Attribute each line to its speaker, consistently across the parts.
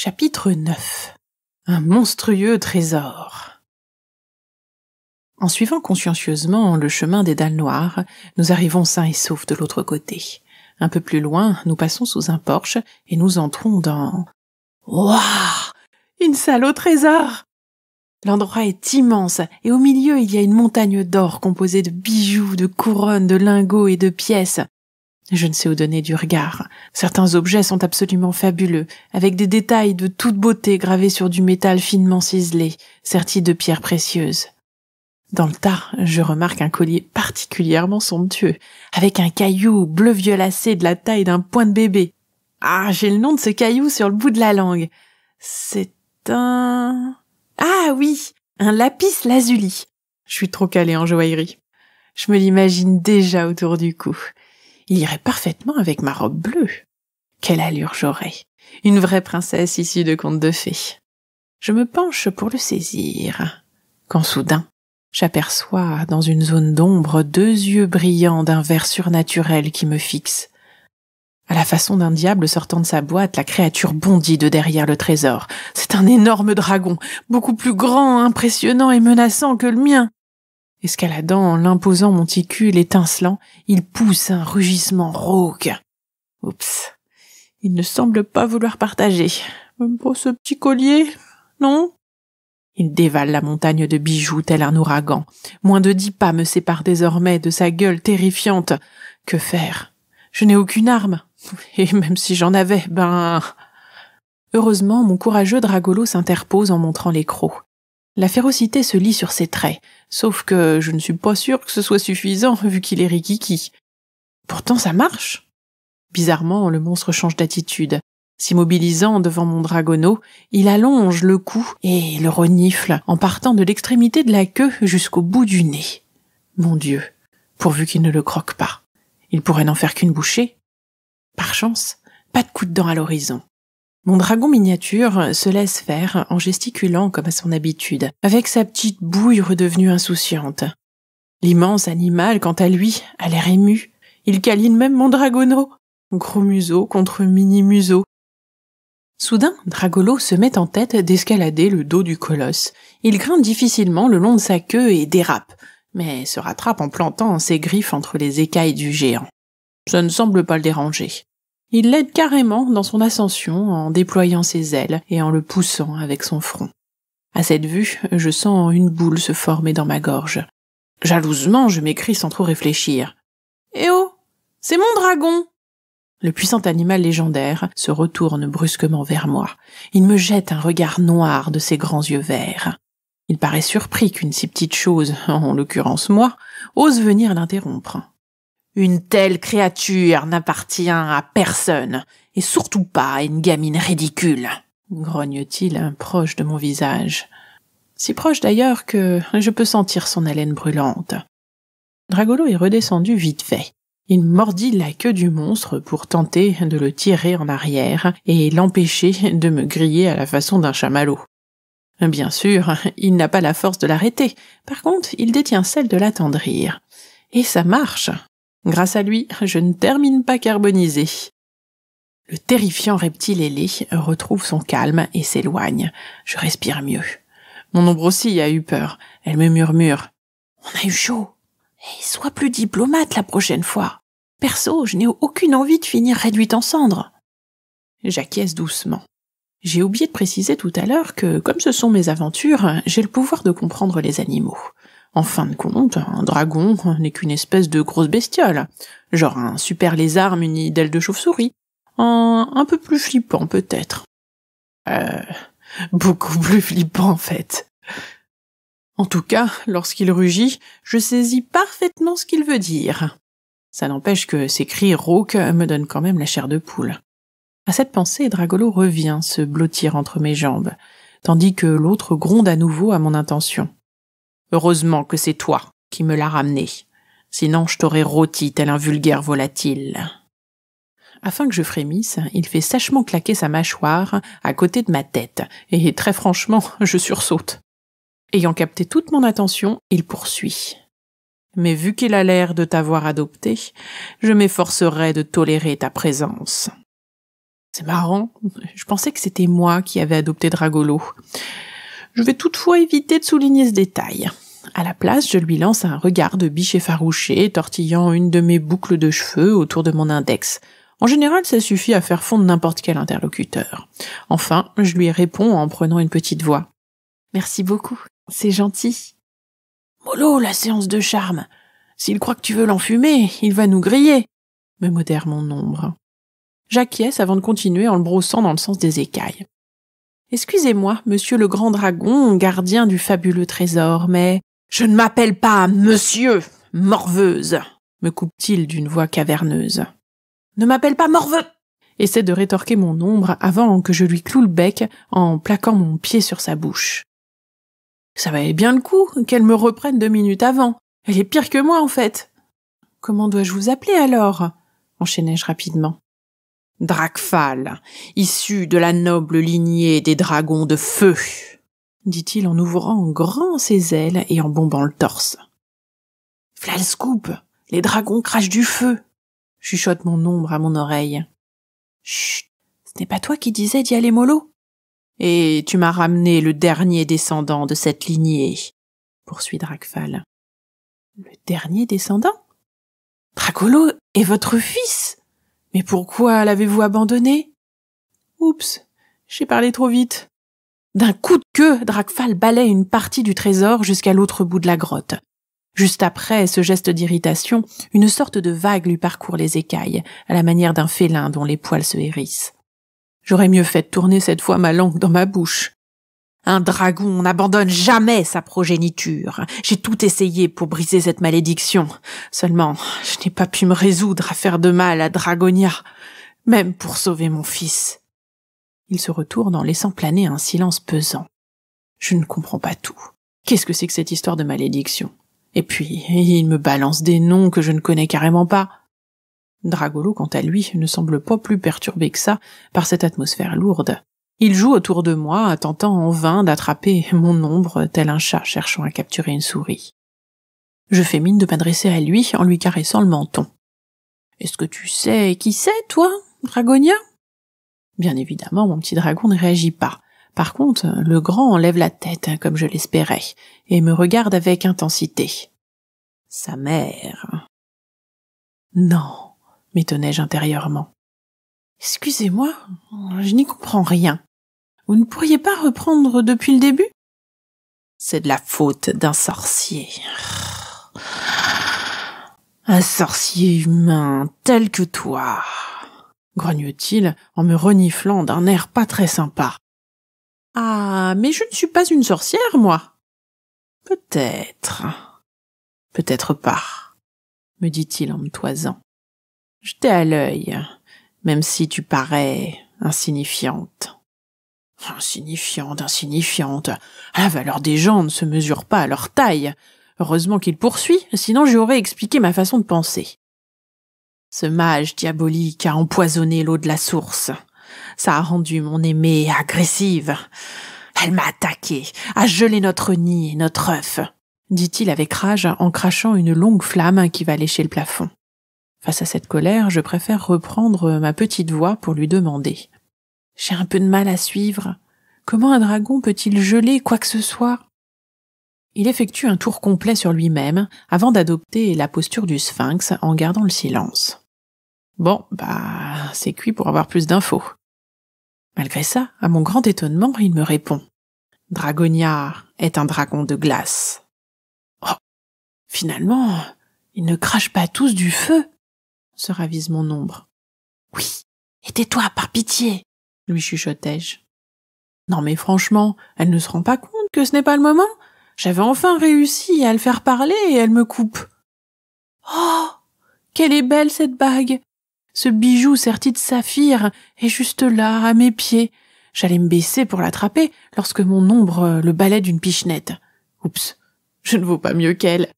Speaker 1: Chapitre 9. Un monstrueux trésor. En suivant consciencieusement le chemin des dalles noires, nous arrivons sains et saufs de l'autre côté. Un peu plus loin, nous passons sous un porche et nous entrons dans... Waouh! Une salle au trésor! L'endroit est immense et au milieu il y a une montagne d'or composée de bijoux, de couronnes, de lingots et de pièces. Je ne sais où donner du regard. Certains objets sont absolument fabuleux, avec des détails de toute beauté gravés sur du métal finement ciselé, serti de pierres précieuses. Dans le tas, je remarque un collier particulièrement somptueux, avec un caillou bleu violacé de la taille d'un poing de bébé. Ah, j'ai le nom de ce caillou sur le bout de la langue. C'est un... Ah oui, un lapis lazuli. Je suis trop calée en joaillerie. Je me l'imagine déjà autour du cou. Il irait parfaitement avec ma robe bleue. Quelle allure j'aurais! Une vraie princesse issue de contes de fées. Je me penche pour le saisir, quand soudain, j'aperçois dans une zone d'ombre 2 yeux brillants d'un vert surnaturel qui me fixent. À la façon d'un diable sortant de sa boîte, la créature bondit de derrière le trésor. C'est un énorme dragon, beaucoup plus grand, impressionnant et menaçant que le mien. Escaladant l'imposant monticule étincelant, il pousse un rugissement rauque. Oups, il ne semble pas vouloir partager. Même pas ce petit collier, non? Il dévale la montagne de bijoux tel un ouragan. Moins de 10 pas me séparent désormais de sa gueule terrifiante. Que faire? Je n'ai aucune arme. Et même si j'en avais, Heureusement, mon courageux Dragolo s'interpose en montrant les crocs. La férocité se lit sur ses traits, sauf que je ne suis pas sûre que ce soit suffisant vu qu'il est rikiki. Pourtant ça marche. Bizarrement, le monstre change d'attitude. S'immobilisant devant mon dragono, il allonge le cou et le renifle en partant de l'extrémité de la queue jusqu'au bout du nez. Mon Dieu, pourvu qu'il ne le croque pas. Il pourrait n'en faire qu'une bouchée. Par chance, pas de coup de dent à l'horizon. Mon dragon miniature se laisse faire en gesticulant comme à son habitude, avec sa petite bouille redevenue insouciante. L'immense animal, quant à lui, a l'air ému. Il câline même mon dragono. Gros museau contre mini museau. Soudain, Dragolo se met en tête d'escalader le dos du colosse. Il grimpe difficilement le long de sa queue et dérape, mais se rattrape en plantant ses griffes entre les écailles du géant. Ça ne semble pas le déranger. Il l'aide carrément dans son ascension en déployant ses ailes et en le poussant avec son front. À cette vue, je sens une boule se former dans ma gorge. Jalousement, je m'écrie sans trop réfléchir. « Eh oh, c'est mon dragon !» Le puissant animal légendaire se retourne brusquement vers moi. Il me jette un regard noir de ses grands yeux verts. Il paraît surpris qu'une si petite chose, en l'occurrence moi, ose venir l'interrompre. Une telle créature n'appartient à personne, et surtout pas à une gamine ridicule, grogne-t-il proche de mon visage. Si proche d'ailleurs que je peux sentir son haleine brûlante. Dragolo est redescendu vite fait. Il mordit la queue du monstre pour tenter de le tirer en arrière et l'empêcher de me griller à la façon d'un chamallow. Bien sûr, il n'a pas la force de l'arrêter. Par contre, il détient celle de l'attendrir. Et ça marche. Grâce à lui, je ne termine pas carbonisé. Le terrifiant reptile ailé retrouve son calme et s'éloigne. Je respire mieux. Mon ombre aussi a eu peur. Elle me murmure. « On a eu chaud. Et sois plus diplomate la prochaine fois. Perso, je n'ai aucune envie de finir réduite en cendres. » J'acquiesce doucement. J'ai oublié de préciser tout à l'heure que, comme ce sont mes aventures, j'ai le pouvoir de comprendre les animaux. En fin de compte, un dragon n'est qu'une espèce de grosse bestiole, genre un super lézard muni d'ailes de chauve-souris, un peu plus flippant peut-être. Beaucoup plus flippant en fait. En tout cas, lorsqu'il rugit, je saisis parfaitement ce qu'il veut dire. Ça n'empêche que ses cris rauques me donnent quand même la chair de poule. À cette pensée, Dragolo revient se blottir entre mes jambes, tandis que l'autre gronde à nouveau à mon intention. Heureusement que c'est toi qui me l'as ramené, sinon je t'aurais rôti tel un vulgaire volatile. Afin que je frémisse, il fait sèchement claquer sa mâchoire à côté de ma tête, et très franchement, je sursaute. Ayant capté toute mon attention, il poursuit. Mais vu qu'il a l'air de t'avoir adopté, je m'efforcerai de tolérer ta présence. C'est marrant, je pensais que c'était moi qui avais adopté Dragolo. Je vais toutefois éviter de souligner ce détail. À la place, je lui lance un regard de biche effarouché, tortillant une de mes boucles de cheveux autour de mon index. En général, ça suffit à faire fondre n'importe quel interlocuteur. Enfin, je lui réponds en prenant une petite voix. « Merci beaucoup, c'est gentil. »« Mollo, la séance de charme. S'il croit que tu veux l'enfumer, il va nous griller. » me modère mon ombre. J'acquiesce avant de continuer en le brossant dans le sens des écailles. « Excusez-moi, monsieur le grand dragon, gardien du fabuleux trésor, mais... »« Je ne m'appelle pas monsieur, morveuse !» me coupe-t-il d'une voix caverneuse. « Ne m'appelle pas morveux !» essaie de rétorquer mon ombre avant que je lui cloue le bec en plaquant mon pied sur sa bouche. Ça valait bien le coup qu'elle me reprenne 2 minutes avant. Elle est pire que moi, en fait. « Comment dois-je vous appeler, alors ?» enchaînai-je rapidement. « Dracfal, issu de la noble lignée des dragons de feu !» dit-il en ouvrant grand ses ailes et en bombant le torse. « V'là le scoop, les dragons crachent du feu !» chuchote mon ombre à mon oreille. « Chut, ce n'est pas toi qui disais d'y aller mollo ? Et tu m'as ramené le dernier descendant de cette lignée, poursuit Dracfal. « Le dernier descendant ? Dragolo est votre fils ? Mais pourquoi l'avez-vous abandonné ? » Oups, j'ai parlé trop vite. D'un coup de queue, Dracfal balaie une partie du trésor jusqu'à l'autre bout de la grotte. Juste après ce geste d'irritation, une sorte de vague lui parcourt les écailles, à la manière d'un félin dont les poils se hérissent. J'aurais mieux fait de tourner cette fois ma langue dans ma bouche. Un dragon n'abandonne jamais sa progéniture. J'ai tout essayé pour briser cette malédiction. Seulement, je n'ai pas pu me résoudre à faire de mal à Dragonia, même pour sauver mon fils. Il se retourne en laissant planer un silence pesant. Je ne comprends pas tout. Qu'est-ce que c'est que cette histoire de malédiction ? Et puis, il me balance des noms que je ne connais carrément pas. Dragolo, quant à lui, ne semble pas plus perturbé que ça par cette atmosphère lourde. Il joue autour de moi, tentant en vain d'attraper mon ombre tel un chat cherchant à capturer une souris. Je fais mine de m'adresser à lui en lui caressant le menton. « Est-ce que tu sais qui c'est, toi, Dragonia ?» Bien évidemment, mon petit dragon ne réagit pas. Par contre, le grand enlève la tête, comme je l'espérais, et me regarde avec intensité. « Sa mère. »« Non, » m'étonnai-je intérieurement. « Excusez-moi, je n'y comprends rien. Vous ne pourriez pas reprendre depuis le début ? » C'est de la faute d'un sorcier. Un sorcier humain tel que toi, grogne-t-il en me reniflant d'un air pas très sympa. Ah, mais je ne suis pas une sorcière, moi. Peut-être. Peut-être pas, me dit-il en me toisant. Je t'ai à l'œil, même si tu parais insignifiante. Insignifiante. La valeur des gens ne se mesure pas à leur taille. Heureusement qu'il poursuit, sinon je aurais expliqué ma façon de penser. Ce mage diabolique a empoisonné l'eau de la source. Ça a rendu mon aimée agressive. Elle m'a attaqué, a gelé notre nid et notre œuf, dit-il avec rage en crachant une longue flamme qui va lécher le plafond. Face à cette colère, je préfère reprendre ma petite voix pour lui demander. J'ai un peu de mal à suivre. Comment un dragon peut-il geler quoi que ce soit ? Il effectue un tour complet sur lui-même avant d'adopter la posture du sphinx en gardant le silence. Bon, c'est cuit pour avoir plus d'infos. Malgré ça, à mon grand étonnement, il me répond. Dragonia est un dragon de glace. Oh, finalement, ils ne crachent pas tous du feu, se ravise mon ombre. Oui, et tais-toi, par pitié, lui chuchotai-je. Non mais franchement, elle ne se rend pas compte que ce n'est pas le moment. J'avais enfin réussi à le faire parler et elle me coupe. Oh, quelle est belle cette bague! Ce bijou serti de saphir est juste là, à mes pieds. J'allais me baisser pour l'attraper lorsque mon ombre le balai d'une pichenette. Oups, je ne vaux pas mieux qu'elle.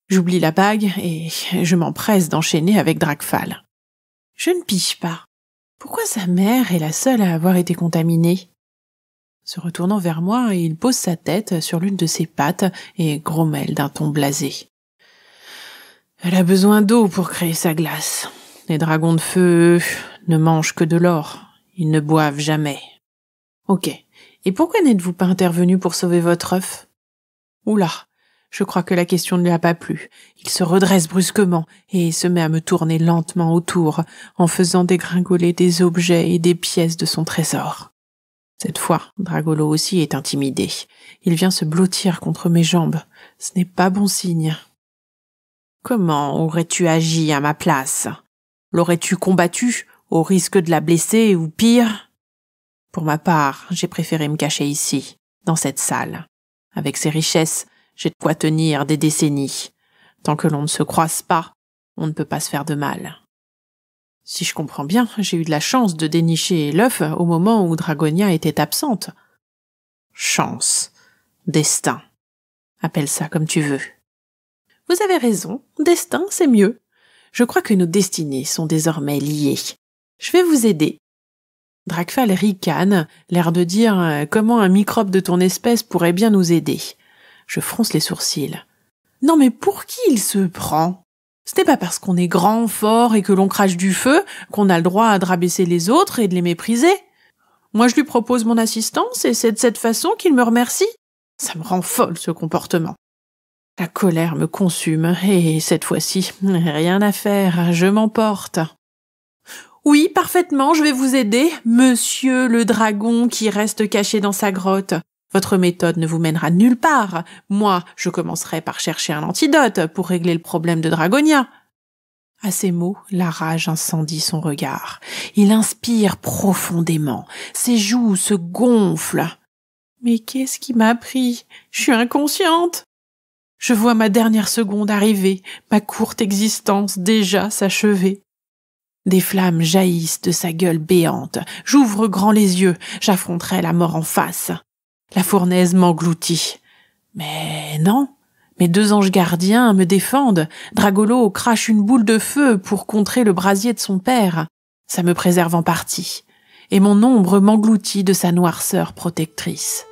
Speaker 1: J'oublie la bague et je m'empresse d'enchaîner avec Dracfal. Je ne pige pas. Pourquoi sa mère est la seule à avoir été contaminée ? Se retournant vers moi, il pose sa tête sur l'une de ses pattes et grommelle d'un ton blasé. Elle a besoin d'eau pour créer sa glace. Les dragons de feu ne mangent que de l'or. Ils ne boivent jamais. Ok. Et pourquoi n'êtes-vous pas intervenu pour sauver votre œuf? Oula, je crois que la question ne lui a pas plu. Il se redresse brusquement et se met à me tourner lentement autour en faisant dégringoler des objets et des pièces de son trésor. Cette fois, Dragolo aussi est intimidé. Il vient se blottir contre mes jambes. Ce n'est pas bon signe. Comment aurais-tu agi à ma place? L'aurais-tu combattu au risque de la blesser ou pire? Pour ma part, j'ai préféré me cacher ici, dans cette salle. Avec ces richesses, j'ai de quoi tenir des décennies. Tant que l'on ne se croise pas, on ne peut pas se faire de mal. Si je comprends bien, j'ai eu de la chance de dénicher l'œuf au moment où Dragonia était absente. Chance, destin, appelle ça comme tu veux. Vous avez raison, destin, c'est mieux. Je crois que nos destinées sont désormais liées. Je vais vous aider. Dracfal ricane, l'air de dire comment un microbe de ton espèce pourrait bien nous aider. Je fronce les sourcils. Non mais pour qui il se prend? Ce n'est pas parce qu'on est grand, fort et que l'on crache du feu qu'on a le droit de rabaisser les autres et de les mépriser. Moi je lui propose mon assistance et c'est de cette façon qu'il me remercie. Ça me rend folle ce comportement. La colère me consume et cette fois-ci, rien à faire, je m'emporte. Oui, parfaitement, je vais vous aider, monsieur le dragon qui reste caché dans sa grotte. Votre méthode ne vous mènera nulle part. Moi, je commencerai par chercher un antidote pour régler le problème de Dragonia. À ces mots, la rage incendie son regard. Il inspire profondément. Ses joues se gonflent. Mais qu'est-ce qui m'a pris? Je suis inconsciente. Je vois ma dernière seconde arriver, ma courte existence déjà s'achever. Des flammes jaillissent de sa gueule béante. J'ouvre grand les yeux, j'affronterai la mort en face. La fournaise m'engloutit. Mais non, mes 2 anges gardiens me défendent. Dragolo crache une boule de feu pour contrer le brasier de son père. Ça me préserve en partie. Et mon ombre m'engloutit de sa noirceur protectrice.